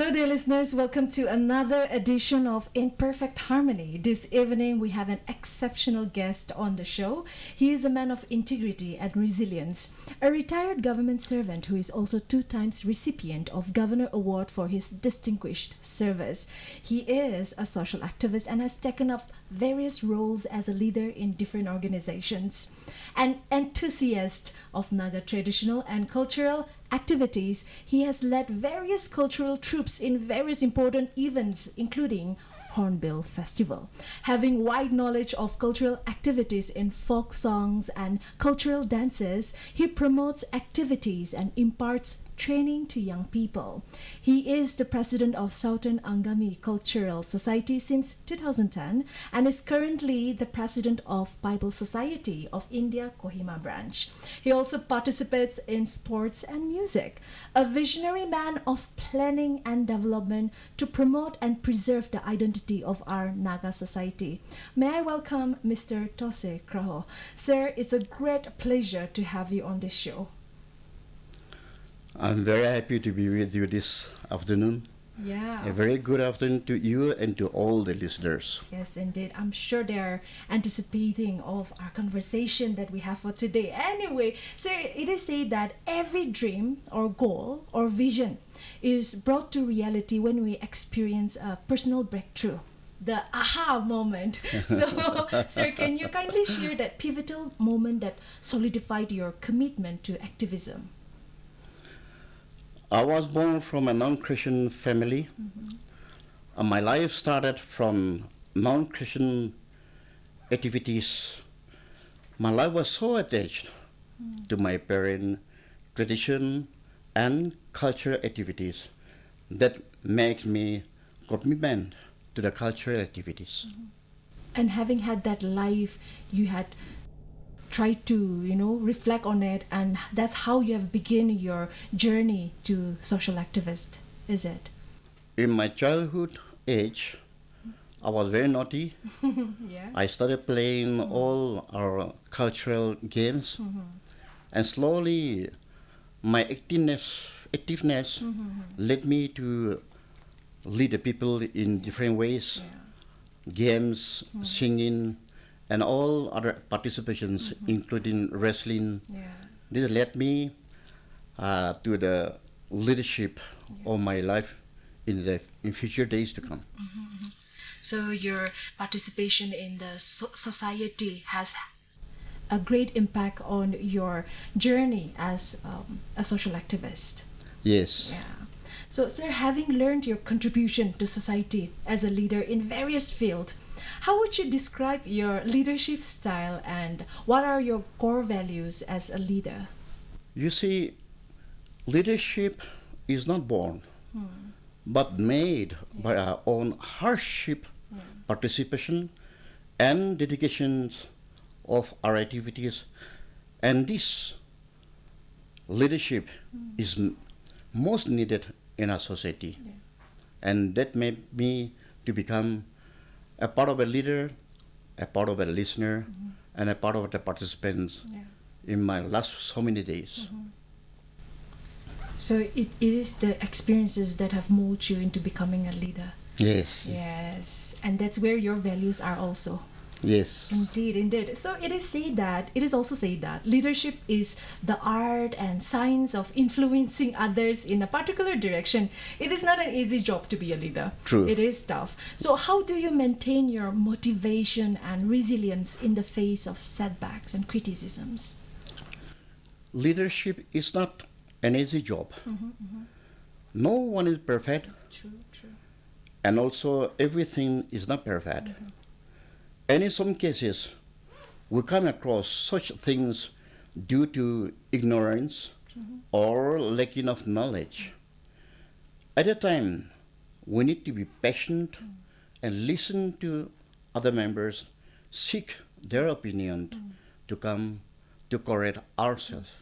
Hello, dear listeners. Welcome to another edition of In Perfect Harmony. This evening, we have an exceptional guest on the show. He is a man of integrity and resilience, a retired government servant who is also 2 times recipient of Governor Award for his distinguished service. He is a social activist and has taken up various roles as a leader in different organizations. An enthusiast of Naga traditional and cultural activities, he has led various cultural troops in various important events, including Hornbill Festival. Having wide knowledge of cultural activities in folk songs and cultural dances, he promotes activities and imparts training to young people. He is the president of Southern Angami Cultural Society since 2010 and is currently the president of Bible Society of India Kohima branch. He also participates in sports and music, a visionary man of planning and development to promote and preserve the identity of our Naga society. May I welcome Mr. Those Kraho. Sir, it's a great pleasure to have you on this show. I'm very happy to be with you this afternoon. Yeah. A very good afternoon to you and to all the listeners. Yes, indeed. I'm sure they're anticipating of our conversation that we have for today. Anyway, sir, it is said that every dream or goal or vision is brought to reality when we experience a personal breakthrough. The aha moment. So, sir, can you kindly share that pivotal moment that solidified your commitment to activism? I was born from a non-Christian family. My life started from non-Christian activities. My life was so attached to my parents' tradition and cultural activities that makes me commitment to the cultural activities. And having had that life, you had tried to, reflect on it, and that's how you have begun your journey to social activist, is it? In my childhood age, I was very naughty. Yeah. I started playing all our cultural games, and slowly my activeness led me to lead the people in different ways, games, singing, and all other participations, including wrestling. Yeah. This led me to the leadership of my life in future days to come. So your participation in the society has a great impact on your journey as a social activist. Yes. Yeah. So, sir, having learned your contribution to society as a leader in various fields, how would you describe your leadership style and what are your core values as a leader? You see, leadership is not born, but made by our own hardship, participation, and dedication of our activities. And this leadership is most needed in our society. Yeah. And that made me to become a part of a leader, a part of a listener, and a part of the participants in my last so many days. So it is the experiences that have molded you into becoming a leader. Yes. Yes. And that's where your values are also. Yes. Indeed, indeed. So it is also said that leadership is the art and science of influencing others in a particular direction. It is not an easy job to be a leader. True. It is tough. So how do you maintain your motivation and resilience in the face of setbacks and criticisms? Leadership is not an easy job. No one is perfect, True. and also everything is not perfect. And in some cases, we come across such things due to ignorance or lacking of knowledge. At a time, we need to be patient and listen to other members, seek their opinion to come to correct ourselves.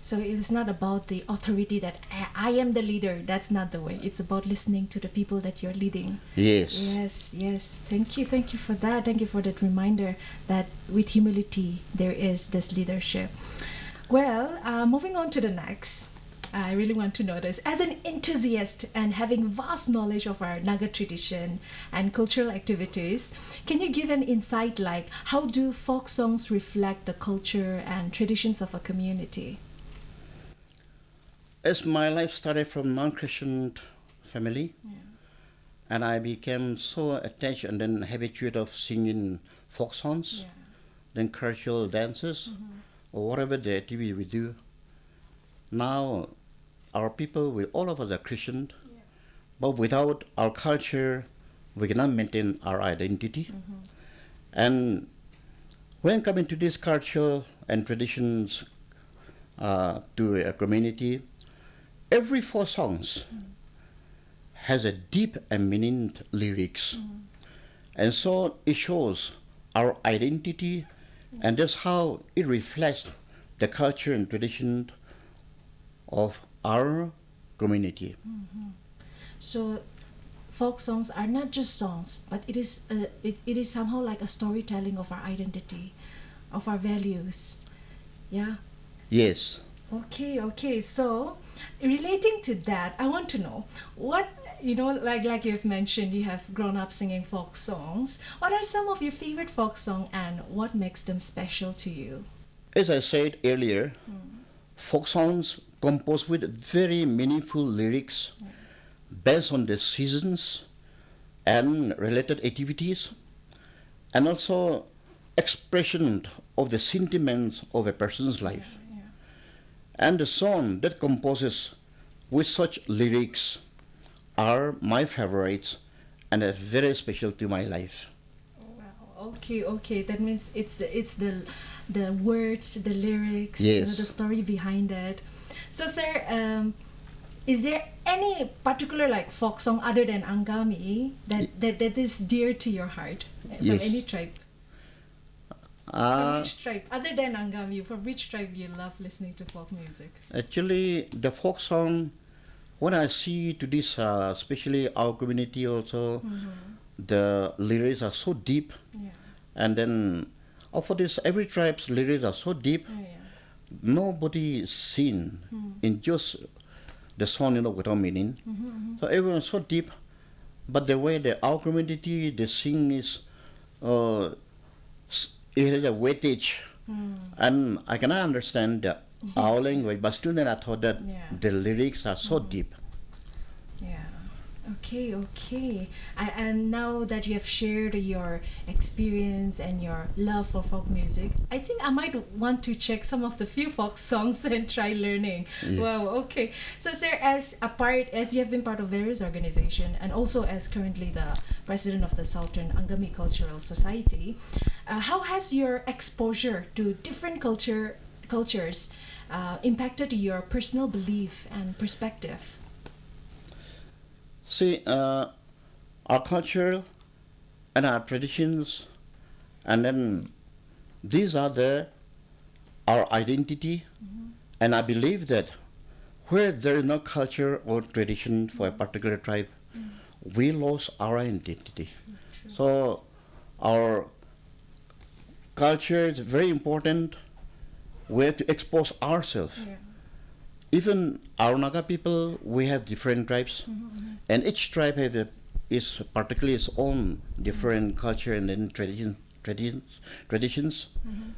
So it is not about the authority that I am the leader. That's not the way. It's about listening to the people that you're leading. Yes. Yes. Thank you for that. Thank you for that reminder that with humility there is this leadership. Well, moving on to the next. I really want to know this. As an enthusiast and having vast knowledge of our Naga tradition and cultural activities, can you give an insight like how do folk songs reflect the culture and traditions of a community? As my life started from non-Christian family, and I became so attached and then habituated of singing folk songs, then cultural dances, or whatever the activity we do. Now, our people, we all of us are Christian, but without our culture, we cannot maintain our identity. And when coming to this culture and traditions to a community, every four songs has a deep and meaning lyrics. And so it shows our identity, and that's how it reflects the culture and tradition of our community. So folk songs are not just songs, but it is somehow like a storytelling of our identity, of our values. Yeah. Yes. Okay. So relating to that, I want to know what like you've mentioned, you have grown up singing folk songs. What are some of your favorite folk songs and what makes them special to you? As I said earlier, folk songs composed with very meaningful lyrics based on the seasons and related activities, and also expression of the sentiments of a person's life. And the song that composes with such lyrics are my favorites and are very special to my life. Wow. Okay. That means it's the words, the lyrics, Yes. the story behind it. So, sir, is there any particular like folk song other than Angami that is dear to your heart from Yes. any tribe? From which tribe, other than Angami, from which tribe you love listening to folk music? Actually, the folk song, when I see to this, especially our community also, the lyrics are so deep. And then, for this, every tribe's lyrics are so deep. Nobody sing in just the song, without meaning. So everyone's so deep. But the way our community, they sing is, it has a weightage. And I cannot understand our language, but still then I thought that the lyrics are so deep. Yeah. Okay. And now that you have shared your experience and your love for folk music, I think I might want to check some of the few folk songs and try learning. Yes. Wow. Okay. So, sir, as you have been part of various organizations and also as currently the president of the Southern Angami Cultural Society, how has your exposure to different cultures impacted your personal belief and perspective? See, our culture and our traditions, and then these are our identity. And I believe that where there is no culture or tradition for a particular tribe, we lost our identity. So our culture is very important. We have to expose ourselves. Even our Naga people, we have different tribes, and each tribe has is particularly its own different culture and then traditions.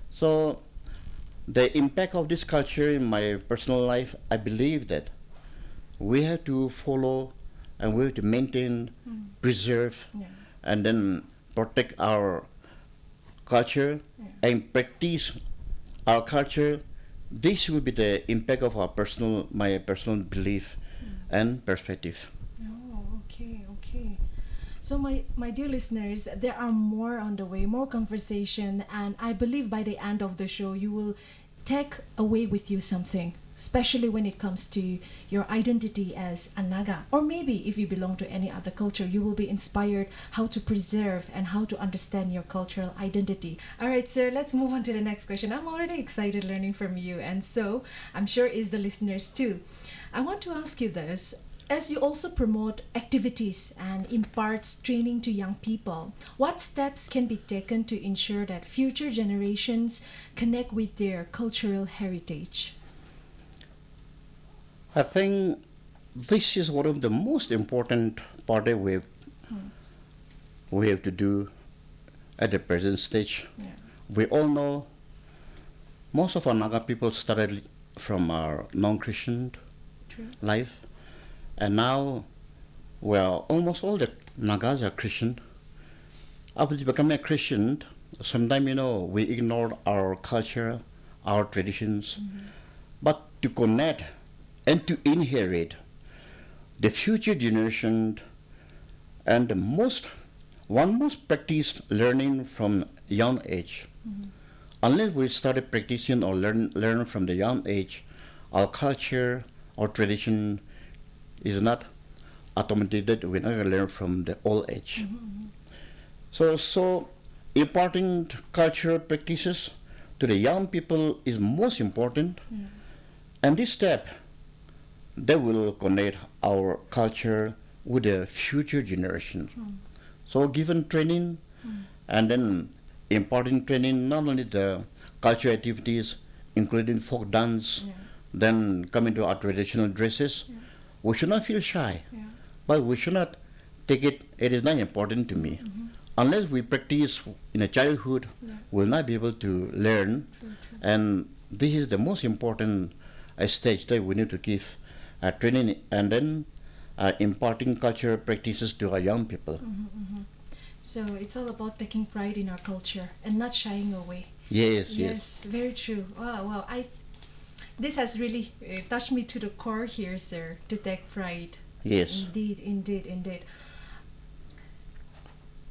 So the impact of this culture in my personal life, I believe that we have to follow and we have to maintain, preserve, and then protect our culture and practice our culture. This will be the impact of my personal belief and perspective. Oh, okay. So my dear listeners, there are more on the way, more conversation, and I believe by the end of the show you will take away with you something, especially when it comes to your identity as a Naga, or maybe if you belong to any other culture, you will be inspired how to preserve and how to understand your cultural identity. All right, sir, let's move on to the next question. I'm already excited learning from you, and so I'm sure is the listeners too. I want to ask you this. As you also promote activities and imparts training to young people, what steps can be taken to ensure that future generations connect with their cultural heritage? I think this is one of the most important part that we have to do at the present stage. Yeah. We all know most of our Naga people started from our non-Christian True. life, and now, well, almost all the Nagas are Christian. After becoming a Christian, sometimes we ignore our culture, our traditions, but to connect and to inherit the future generation and the most practiced learning from young age. Unless we started practicing or learn from the young age, our culture, our tradition is not automated. We're not going to learn from the old age. So imparting cultural practices to the young people is most important. And this step, that will connect our culture with the future generation. So given training and then imparting training, not only the cultural activities, including folk dance, then coming to our traditional dresses, we should not feel shy. But we should not take it is not important to me. Unless we practice in a childhood, we'll not be able to learn. And this is the most important stage that we need to give training and then imparting cultural practices to our young people. So it's all about taking pride in our culture and not shying away. Yes. Very true. Wow. This has really touched me to the core here, sir, to take pride. Yes. Indeed.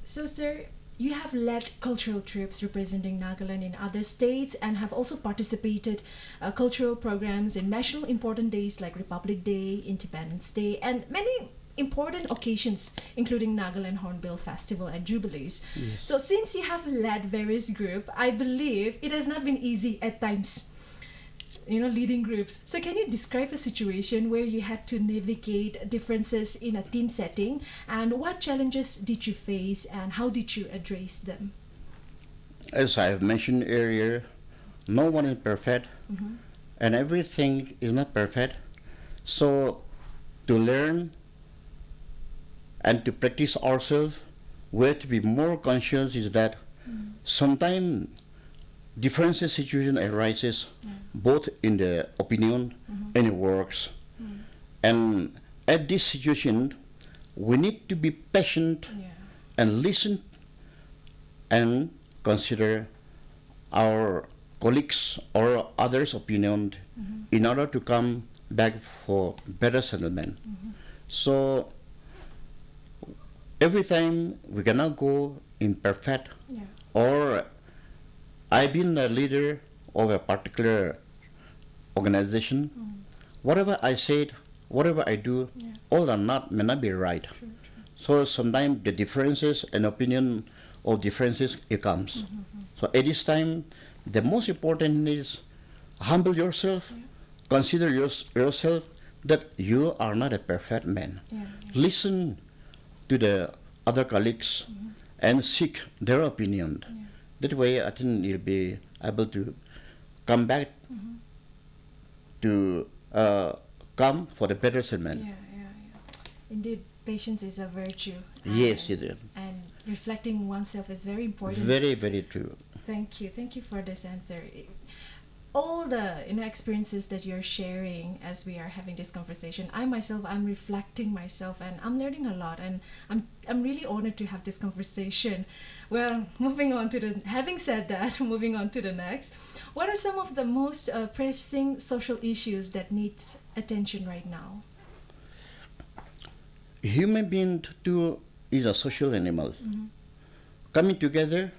So, sir, you have led cultural trips representing Nagaland in other states and have also participated cultural programs in national important days like Republic Day, Independence Day, and many important occasions, including Nagaland Hornbill Festival and Jubilees. So, since you have led various groups, I believe it has not been easy at times, leading groups. So can you describe a situation where you had to navigate differences in a team setting, and what challenges did you face and how did you address them? As I have mentioned earlier, no one is perfect and everything is not perfect. So to learn and to practice ourselves, we have to be more conscious is that sometimes different situation arises both in the opinion and the works. And at this situation, we need to be patient and listen and consider our colleagues or others' opinion in order to come back for better settlement. So every time we cannot go imperfect or I've been a leader of a particular organization. Whatever I said, whatever I do, all or not may not be right. True. So sometimes the differences and opinion of differences it comes. So at this time, the most important is humble yourself, consider yourself that you are not a perfect man. Listen to the other colleagues and seek their opinion. That way, I think you'll be able to come back to come for the better settlement. Indeed, patience is a virtue. Yes, it is. And reflecting oneself is very important. Very, very true. Thank you for this answer. All the experiences that you're sharing as we are having this conversation, I'm reflecting myself and I'm learning a lot, and I'm really honored to have this conversation. Well, having said that, moving on to the next. What are some of the most pressing social issues that need attention right now? Human being too is a social animal. Coming together,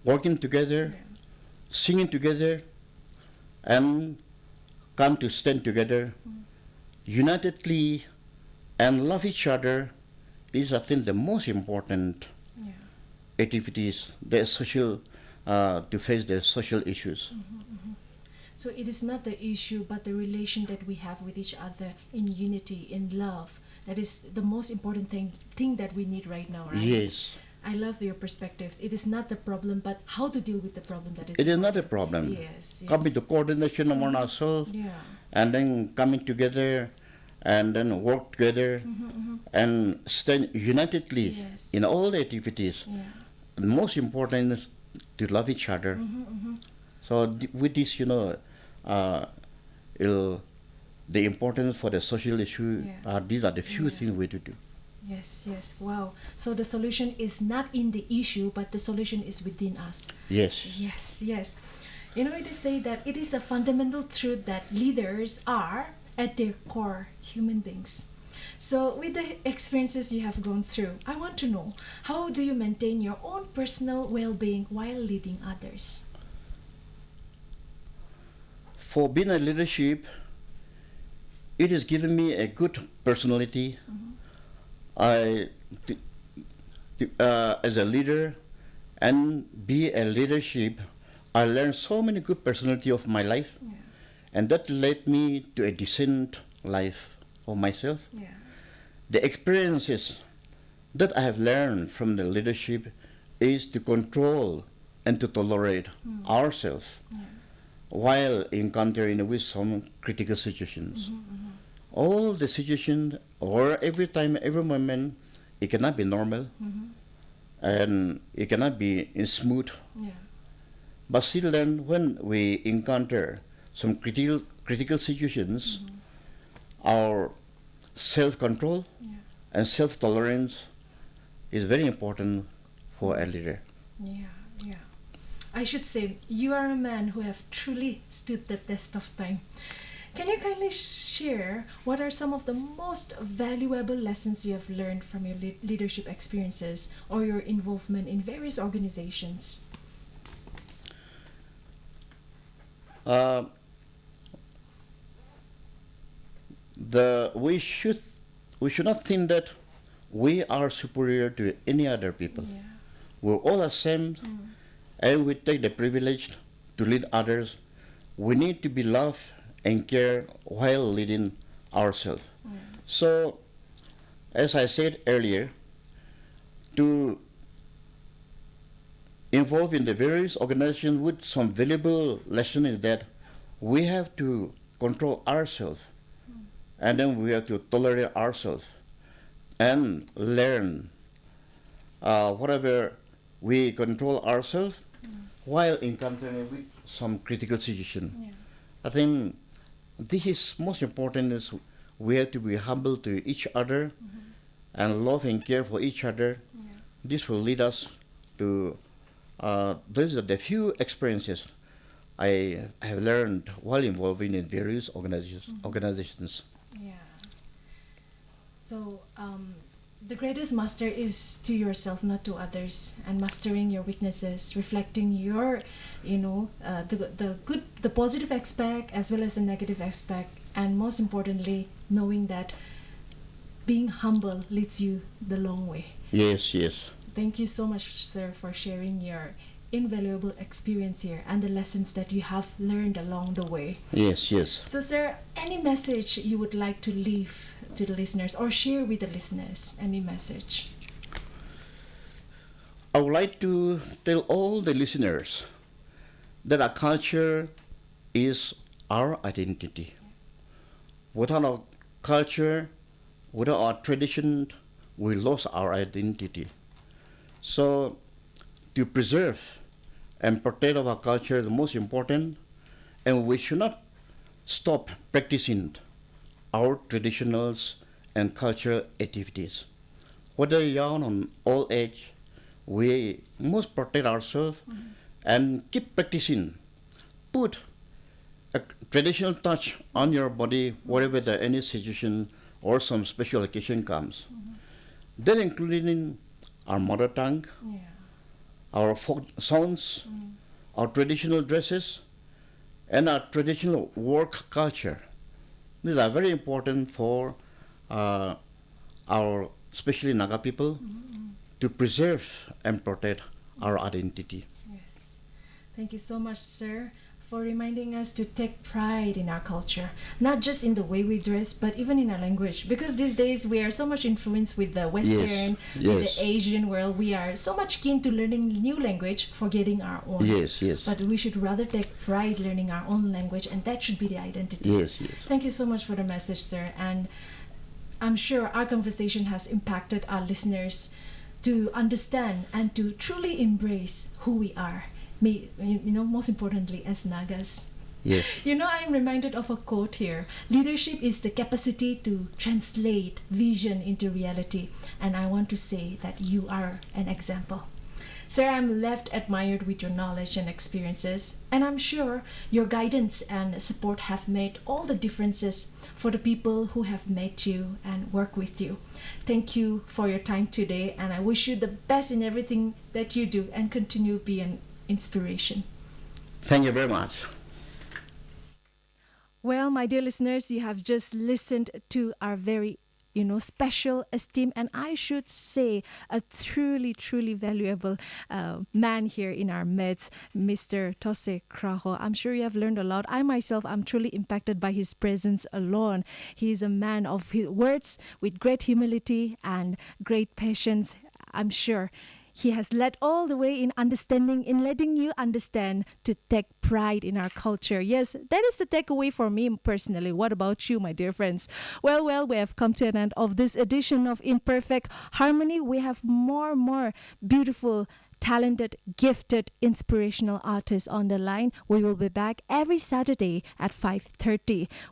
working together, singing together, and come to stand together unitedly and love each other is, I think, the most important activities, the social, to face the social issues. So it is not the issue, but the relation that we have with each other in unity, in love. That is the most important thing that we need right now, right? Yes. I love your perspective. It is not the problem, but how to deal with the problem that is. It is not a problem. Yes. Coming to coordination among ourselves, and then coming together and then work together and stand unitedly Yes, in yes. all the activities. Yeah. And most important is to love each other. So with this, uh, it'll, the importance for the social issue, Yeah. these are the few Yeah. things we do. Yes, yes. Wow. So the solution is not in the issue, but the solution is within us. Yes. Yes, yes. You know, it is say that it is a fundamental truth that leaders are, at their core, human beings. So, with the experiences you have gone through, I want to know, how do you maintain your own personal well-being while leading others? For being a leadership, it has given me a good personality. I, as a leader, and be a leadership, I learned so many good personality of my life, Yeah, and that led me to a decent life of myself. yeah, The experiences that I have learned from the leadership is to control and to tolerate ourselves yeah. while encountering with some critical situations. All the situations, or every time, every moment, it cannot be normal and it cannot be smooth. Yeah, But still, then, when we encounter some critical situations, our self-control yeah, and self-tolerance is very important for a leader. yeah, yeah. I should say, you are a man who have truly stood the test of time. Can you kindly share what are some of the most valuable lessons you have learned from your leadership experiences or your involvement in various organizations? Uh, we should not think that we are superior to any other people. Yeah. We're all the same, and we take the privilege to lead others. We need to be loved and care while leading ourselves. So, as I said earlier, to involve in the various organizations with some valuable lesson is that we have to control ourselves, and then we have to tolerate ourselves and learn whatever we control ourselves while encountering with some critical situation. Yeah. I think this is most important is we have to be humble to each other and love and care for each other. Yeah. This will lead us to these are the few experiences I have learned while involving in various organizations. Yeah. So, the greatest master is to yourself, not to others, and mastering your weaknesses, reflecting your, the positive aspect as well as the negative aspect, and most importantly, knowing that being humble leads you the long way. Yes, yes. Thank you so much, sir, for sharing your invaluable experience here and the lessons that you have learned along the way. Yes, yes. So, sir, any message you would like to leave to the listeners or share with the listeners? Any message? I would like to tell all the listeners that our culture is our identity. Without our culture, without our tradition, we lost our identity. So, to preserve and protect our culture is the most important, and we should not stop practicing our traditionals and cultural activities. Whether young or old age, we must protect ourselves and keep practicing. Put a traditional touch on your body wherever there any situation or some special occasion comes. Then including our mother tongue, Yeah. our folk songs, our traditional dresses, and our traditional work culture. These are very important for our, especially Naga people, to preserve and protect our identity. Yes. Thank you so much, sir, for reminding us to take pride in our culture, not just in the way we dress, but even in our language. Because these days we are so much influenced with the Western, with the Asian world. We are so much keen to learning new language, forgetting our own. Yes, yes. But we should rather take pride learning our own language, and that should be the identity. Yes, yes. Thank you so much for the message, sir. And I'm sure our conversation has impacted our listeners to understand and to truly embrace who we are. Most importantly, as Nagas. Yes. I'm reminded of a quote here. Leadership is the capacity to translate vision into reality. And I want to say that you are an example. Sir, I'm left admired with your knowledge and experiences, and I'm sure your guidance and support have made all the differences for the people who have met you and work with you. Thank you for your time today, and I wish you the best in everything that you do and continue being an inspiration. Thank you very much. Well, my dear listeners, you have just listened to our very special, esteemed, and I should say a truly, truly valuable man here in our midst, Mr. Those Kraho. I'm sure you have learned a lot. I myself am truly impacted by his presence alone. He is a man of his words with great humility and great patience. I'm sure he has led all the way in understanding, in letting you understand to take pride in our culture. Yes, that is the takeaway for me personally. What about you, my dear friends? Well, we have come to an end of this edition of Imperfect Harmony. We have more beautiful, talented, gifted, inspirational artists on the line. We will be back every Saturday at 5:30.